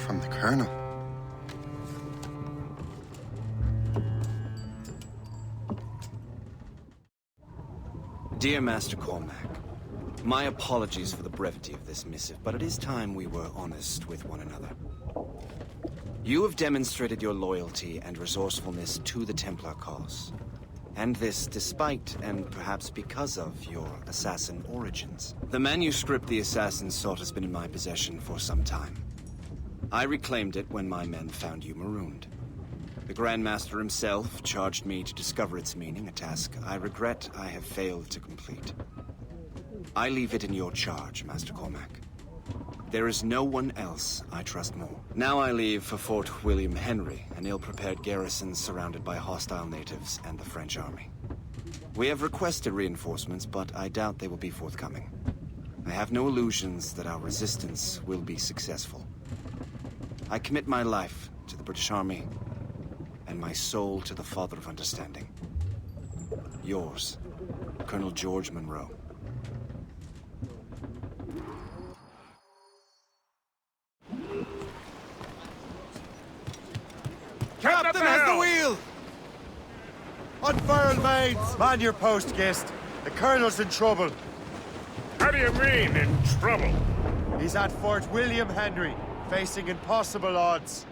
from the Colonel. Dear Master Cormac, my apologies for the brevity of this missive, but it is time we were honest with one another. You have demonstrated your loyalty and resourcefulness to the Templar cause. And this despite, and perhaps because of, your assassin origins. The manuscript the assassins sought has been in my possession for some time. I reclaimed it when my men found you marooned. The Grand Master himself charged me to discover its meaning, a task I regret I have failed to complete. I leave it in your charge, Master Cormac. There is no one else I trust more. Now I leave for Fort William Henry, an ill-prepared garrison surrounded by hostile natives and the French army. We have requested reinforcements, but I doubt they will be forthcoming. I have no illusions that our resistance will be successful. I commit my life to the British Army, and my soul to the Father of Understanding. Yours, Colonel George Monroe. Captain has the wheel! Unfurl mains! Man your post, Gist. The Colonel's in trouble. How do you mean, in trouble? He's at Fort William Henry, facing impossible odds.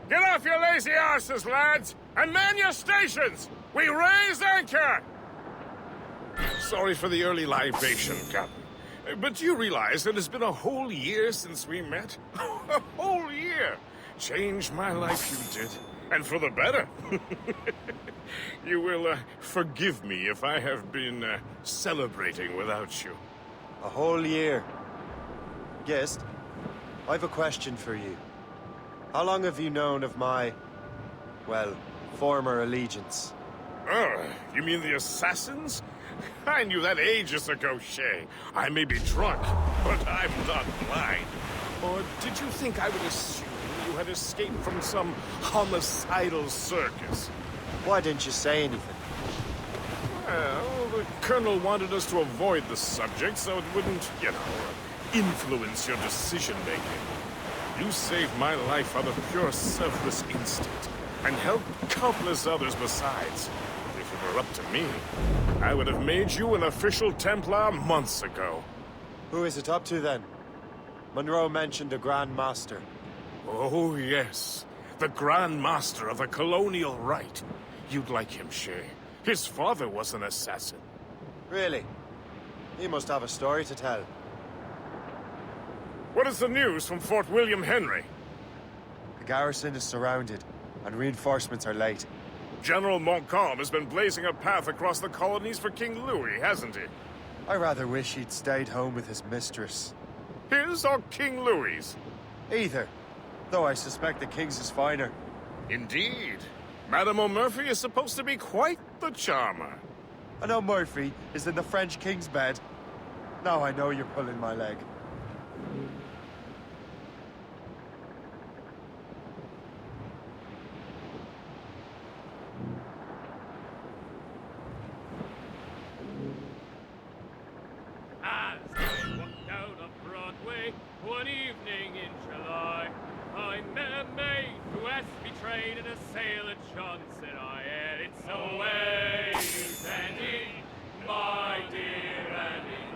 Get off your lazy arses, lads, and man your stations! We raise anchor! Sorry for the early libation, Captain. But you realize it has been a whole year since we met? A whole year! Changed my life, you did. And for the better. You will forgive me if I have been celebrating without you. A whole year. Gist, I've a question for you. How long have you known of my, well, former allegiance? Oh, you mean the assassins? I knew that ages ago, Shay. I may be drunk, but I'm not blind. Or did you think I would assume you had escaped from some homicidal circus? Why didn't you say anything? Well, the Colonel wanted us to avoid the subject so it wouldn't, influence your decision-making. You saved my life out of pure selfless instinct, and helped countless others besides. If it were up to me, I would have made you an official Templar months ago. Who is it up to, then? Monroe mentioned a Grand Master. Oh, yes. The Grand Master of the colonial rite. You'd like him, Shay. His father was an assassin. Really? He must have a story to tell. What is the news from Fort William Henry? The garrison is surrounded, and reinforcements are late. General Montcalm has been blazing a path across the colonies for King Louis, hasn't he? I rather wish he'd stayed home with his mistress. His or King Louis's? Either, though I suspect the King's is finer. Indeed. Madame O'Murphy is supposed to be quite the charmer. I know Murphy is in the French King's bed. Now I know you're pulling my leg. As I walked down on Broadway one evening in July, I met a maid who asked me trade in a sailor John. Said I had it so way, Sandy, my dear Annie.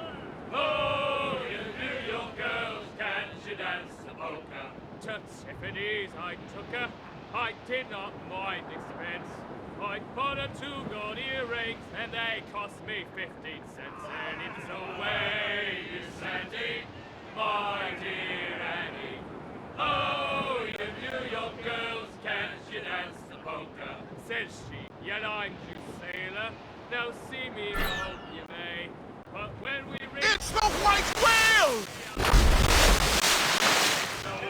Oh, you New York girls, can't you dance the polka? To Tiffany's I took her, I did not mind expense. I bought her 2 gold earrings, and they cost me 15 cents. And it's away, you Sandy, my dear Annie. Oh, you New York girls, can't you dance the polka? Says she, yet I'm you sailor, now see me how you may. But when we reach... It's the White Whale!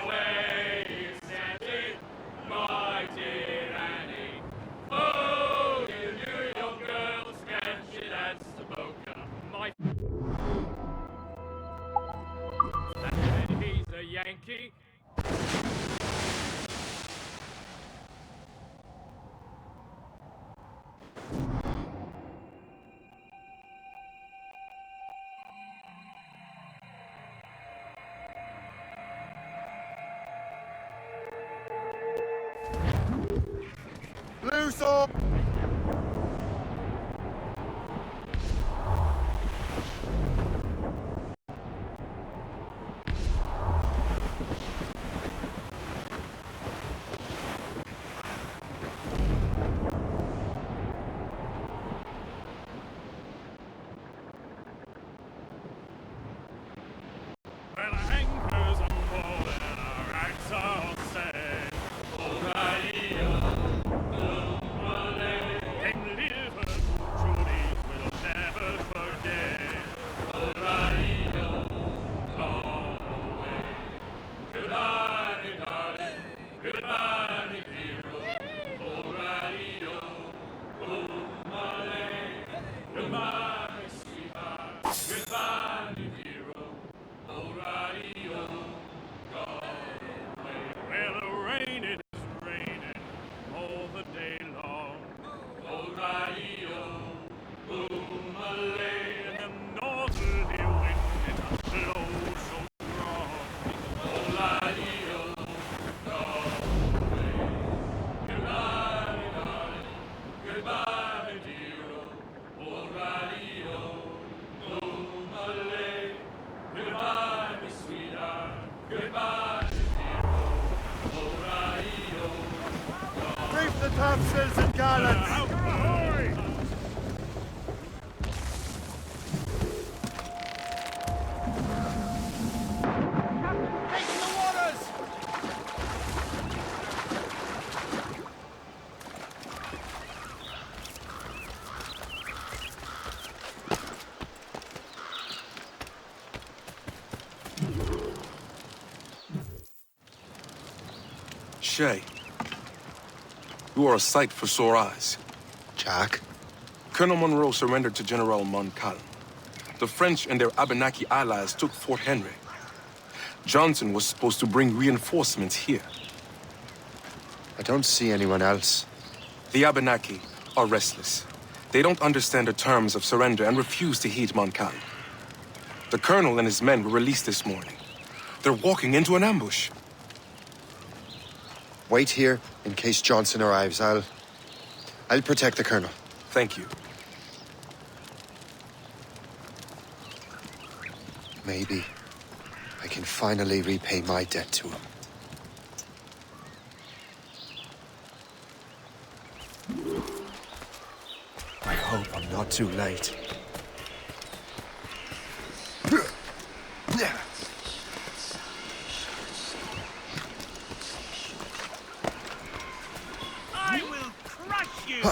Away, you Sandy, my dear Annie. Oh, you New York girls, can't you dance the polka? My... And he's a Yankee. you so. Well, anchors on board and our racks are all set. O'Reilly-o, them Liverpool trudies we'll never forget. O'Reilly-o, gone away. Goodbye, me darling. Goodbye, me hero. O'Reilly-o, goodbye, me sweetheart. Goodbye, me hero. O'Reilly-o, gone away. Well, the rain it is raining all the day long. O'Reilly-o, boom-a-lay, and the northerly wind it blows so strong. O'Reilly-o, gone away. Goodbye, me darling. Goodbye, me dear. O'Reilly-o, boom-a-lay. Goodbye, me sweetheart. Goodbye, me hero. O'Reilly-o, Reef the topsails and gallants. Anchor ahoy! Shay, you are a sight for sore eyes. Jack? Colonel Monroe surrendered to General Montcalm. The French and their Abenaki allies took Fort Henry. Johnson was supposed to bring reinforcements here. I don't see anyone else. The Abenaki are restless. They don't understand the terms of surrender and refuse to heed Montcalm. The colonel and his men were released this morning. They're walking into an ambush. Wait here in case Johnson arrives. I'll protect the colonel. Thank you. Maybe I can finally repay my debt to him. I hope I'm not too late. I will crush you!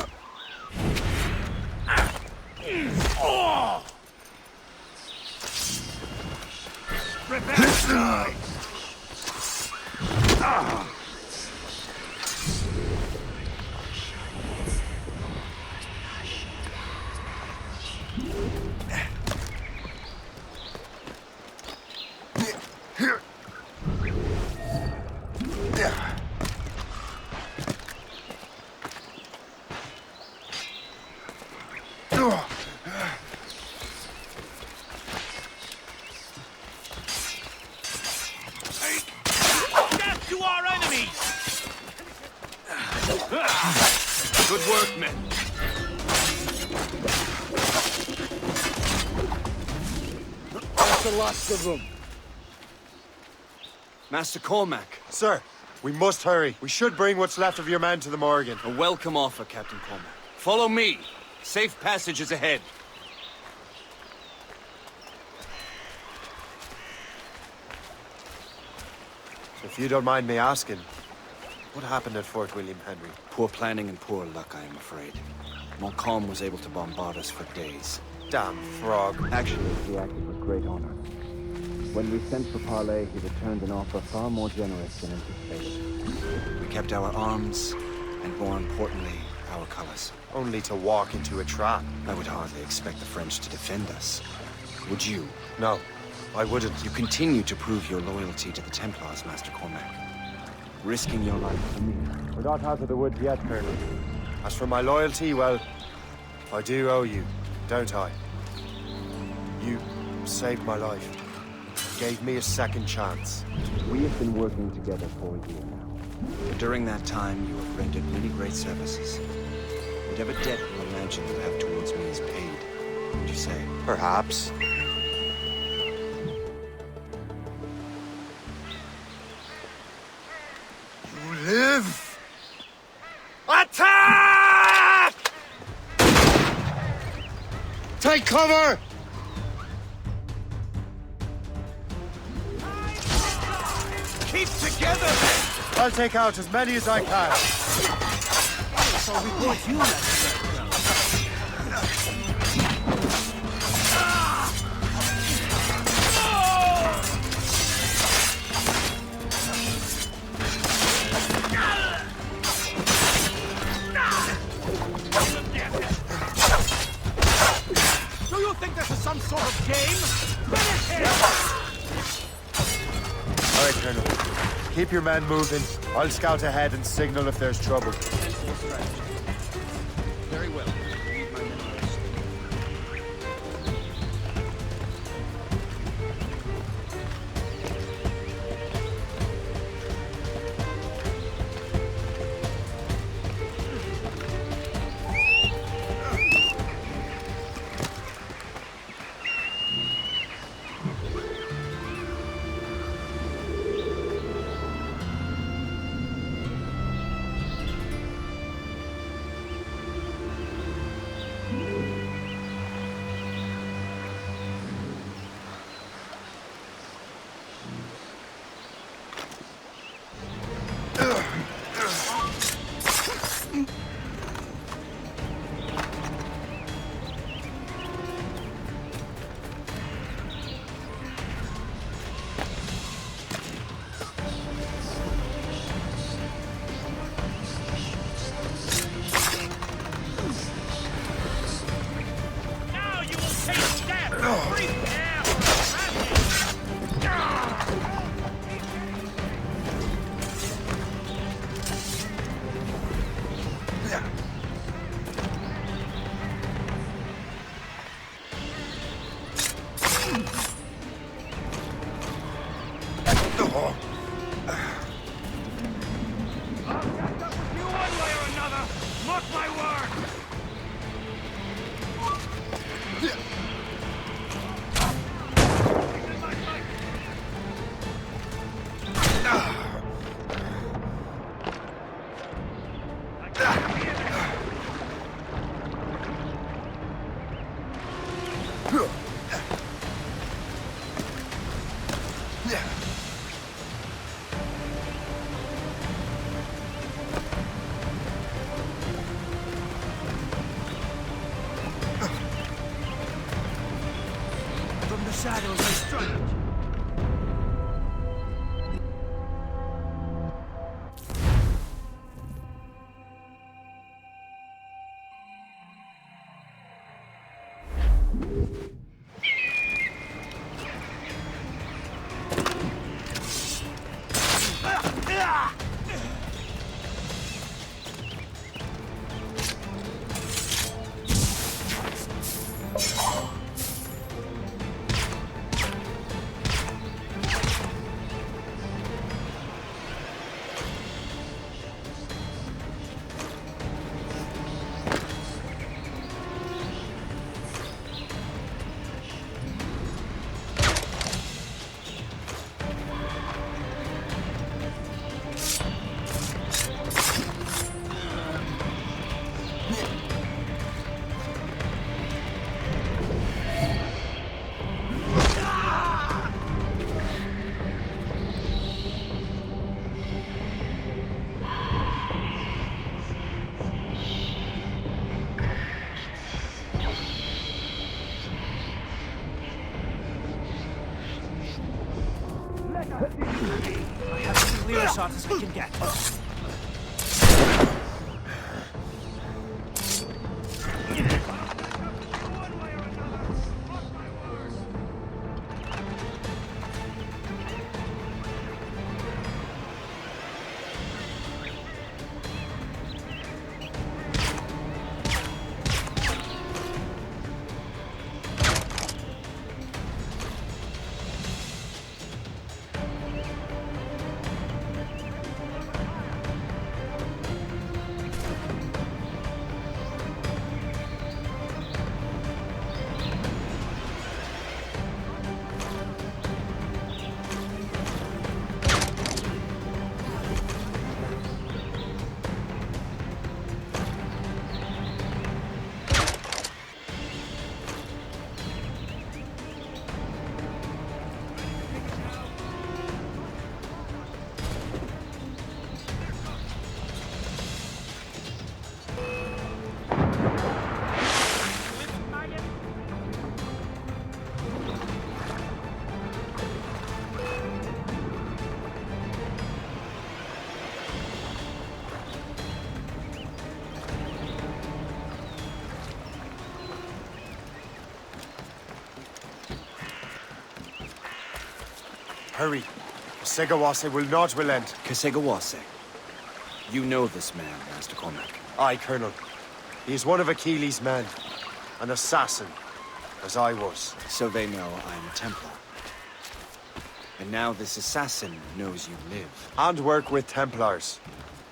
Death to our enemies! Good work, men. That's the last of them. Master Cormac, Sir, we must hurry. We should bring what's left of your men to the Morgan. a welcome offer, Captain Cormac. Follow me. Safe passage is ahead. If you don't mind me asking, what happened at Fort William Henry? Poor planning and poor luck, I am afraid. Montcalm was able to bombard us for days. Damn frog. Actually, he acted with great honor. When we sent for parley, he returned an offer far more generous than anticipated. We kept our arms, and more importantly, our colors. Only to walk into a trap. I would hardly expect the French to defend us. Would you? No, I wouldn't. You continue to prove your loyalty to the Templars, Master Cormac. Risking your life for me. We're not out of the woods yet, Colonel. As for my loyalty, well, I do owe you, don't I? You saved my life. Gave me a second chance. We have been working together for a year now. During that time, you have rendered many great services. Whatever debt you imagine you have towards me is paid. What'd you say? Perhaps. You live! Attack! Take cover! Keep together! I'll take out as many as I can. So we brought you Do you think this is some sort of game? Finish him! All right, Colonel. Keep your men moving. I'll scout ahead and signal if there's trouble. Very well. Leave my men rest. Now you will taste death! Prepare for I'll catch up with you one way or another! Mark my word! From the shadows I strike. I have as clear a shot as I can get. Hurry. Segawase will not relent. Kesegawase. You know this man, Master Cormac. Aye, Colonel. He is one of Achilles' men. An assassin, as I was. So they know I'm a Templar. And now this assassin knows you live. And work with Templars.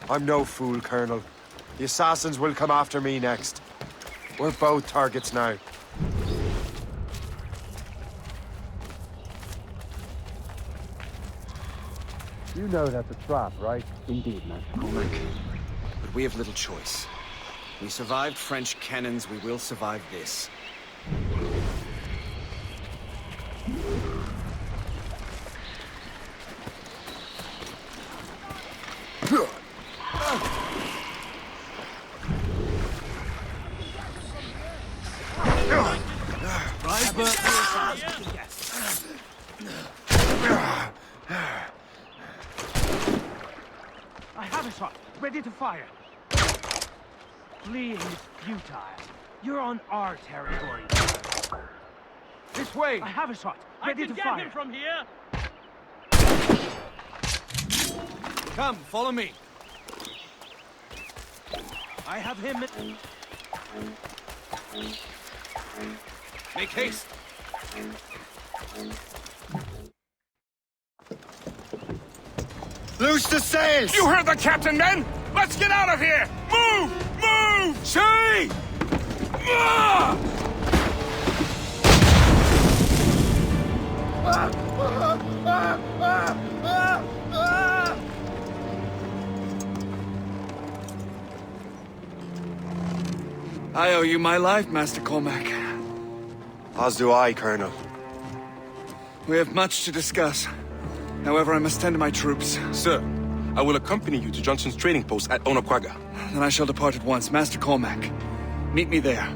I'm no fool, Colonel. The assassins will come after me next. We're both targets now. You know that's a trap, right? Indeed, Master Cormac. But we have little choice. We survived French cannons, we will survive this. I have a shot, ready to fire. Fleeing is futile. You're on our territory. This way! I have a shot, ready to fire. I can get him from here! Come, follow me. I have him. Make haste. Loose the sails! You heard the captain, men! Let's get out of here! Move! Move! Shay! Ah! I owe you my life, Master Cormac. As do I, Colonel. We have much to discuss. However, I must tend to my troops. Sir, I will accompany you to Johnson's trading post at Onakwaga. Then I shall depart at once. Master Cormac, meet me there.